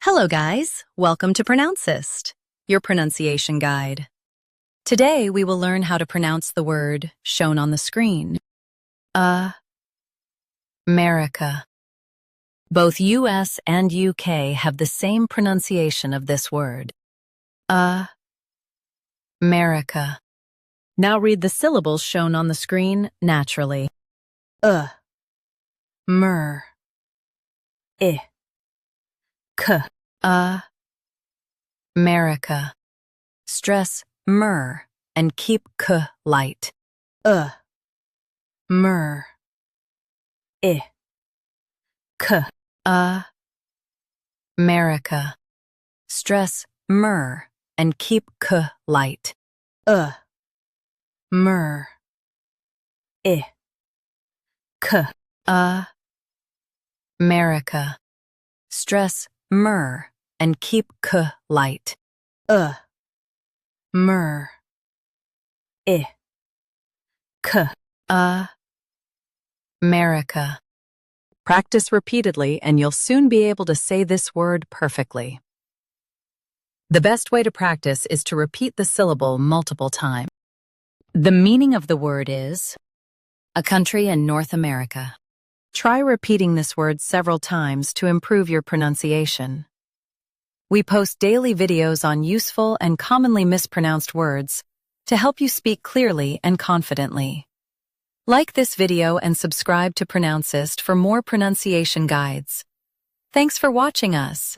Hello guys, welcome to Pronouncist, your pronunciation guide. Today we will learn how to pronounce the word shown on the screen. America. Both US and UK have the same pronunciation of this word. America. Now read the syllables shown on the screen naturally. Mer. I. K. America. Stress mer and keep k light. Mer. I. K. America. Stress mer and keep k light. Mer. I. K. America. Stress mer and keep k light. Mer. I. K. America. Practice repeatedly and you'll soon be able to say this word perfectly. The best way to practice is to repeat the syllable multiple times. The meaning of the word is a country in North America. Try repeating this word several times to improve your pronunciation. We post daily videos on useful and commonly mispronounced words to help you speak clearly and confidently. Like this video and subscribe to Pronouncist for more pronunciation guides. Thanks for watching us.